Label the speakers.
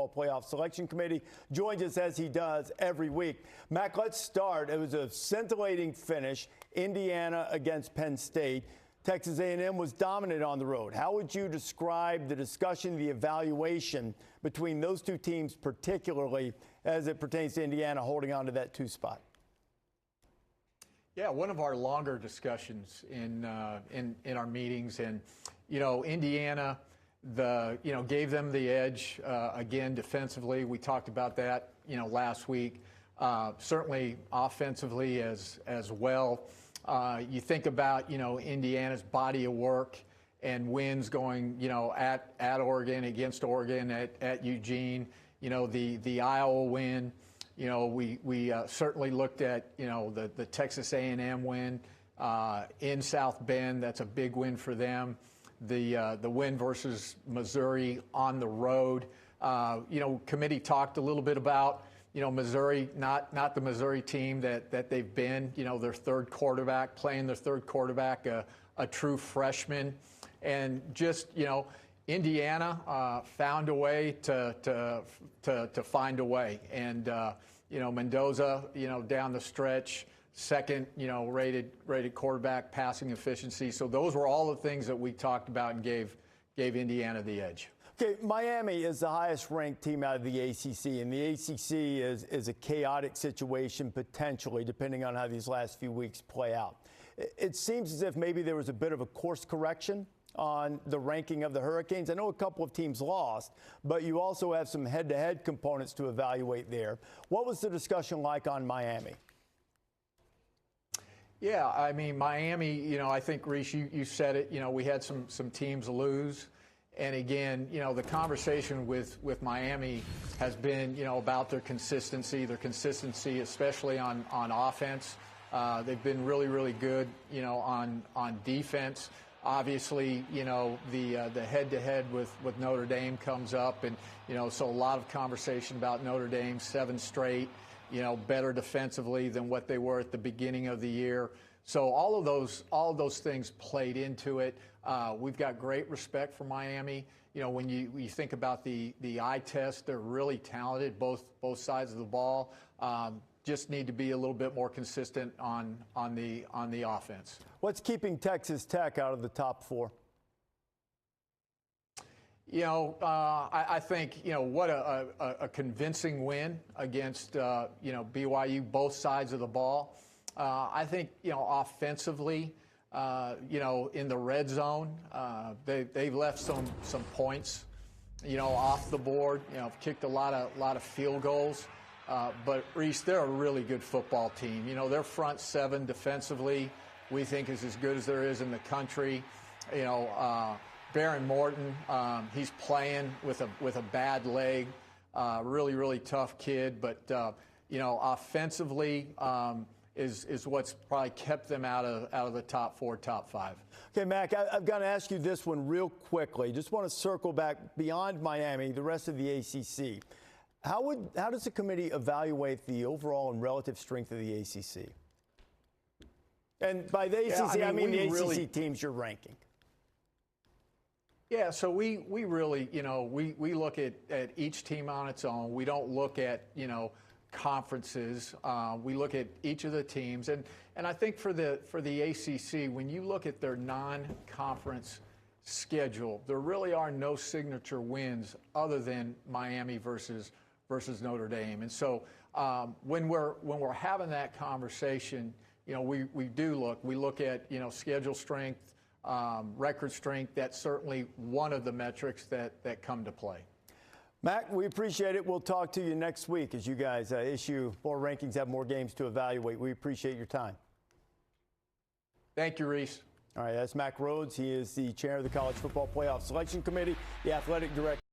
Speaker 1: Playoff Selection Committee joins us as he does every week. Mack, let's start. It was a scintillating finish. Indiana against Penn State. Texas A&M was dominant on the road. How would you describe the discussion, the evaluation between those two teams, particularly as it pertains to Indiana holding on to that 2 spot?
Speaker 2: Yeah, one of our longer discussions in our meetings, and Indiana, gave them the edge again defensively. We talked about that last week. Certainly offensively as well. You think about Indiana's body of work and wins going at Oregon, against Oregon, at Eugene. The Iowa win. We certainly looked at the Texas A&M win in South Bend. That's a big win for them. The win versus Missouri on the road. Committee talked a little bit about Missouri, not the Missouri team that they've been. Their third quarterback, playing their third quarterback, a true freshman, and just Indiana found a way to find a way, and Mendoza down the stretch, second rated quarterback, passing efficiency. So those were all the things that we talked about and gave Indiana the edge.
Speaker 1: Okay, Miami is the highest ranked team out of the ACC, and the ACC is a chaotic situation potentially, depending on how these last few weeks play out. It seems as if maybe there was a bit of a course correction on the ranking of the Hurricanes. I know a couple of teams lost, but you also have some head-to-head components to evaluate there. What was the discussion like on Miami?
Speaker 2: Yeah, I mean, Miami, I think, Rece, you said it, we had some teams lose. And again, the conversation with Miami has been, about their consistency especially on offense. They've been really, really good, on defense. Obviously, the head-to-head with Notre Dame comes up, and, so a lot of conversation about Notre Dame, 7 straight, better defensively than what they were at the beginning of the year. So all of those things played into it. We've got great respect for Miami. When you think about the eye test, they're really talented, both sides of the ball. Just need to be a little bit more consistent on the offense.
Speaker 1: What's keeping Texas Tech out of the top 4?
Speaker 2: I think, what a convincing win against, BYU, both sides of the ball. I think, offensively, in the red zone, they've left some points, off the board, kicked a lot of field goals. But, Rece, they're a really good football team. Their front 7 defensively, we think, is as good as there is in the country. Baron Morton, he's playing with a bad leg. Really, really tough kid. But, offensively is what's probably kept them out of the top 4, top 5.
Speaker 1: Okay, Mack, I've got to ask you this one real quickly. Just want to circle back beyond Miami, the rest of the ACC. How does the committee evaluate the overall and relative strength of the ACC? And by the ACC, I mean the ACC teams you're ranking.
Speaker 2: Yeah, so we really, we look at each team on its own. We don't look at, conferences. We look at each of the teams. And I think for the ACC, when you look at their non-conference schedule, there really are no signature wins other than Miami versus Notre Dame. And so when we're having that conversation, we look at schedule strength, record strength. That's certainly one of the metrics that come to play.
Speaker 1: Mack, we appreciate it. We'll talk to you next week as you guys issue more rankings, have more games to evaluate. We appreciate your time.
Speaker 2: Thank you, Rece.
Speaker 1: All right, that's Mack Rhoades. He is the chair of the College Football Playoff Selection Committee, the athletic director.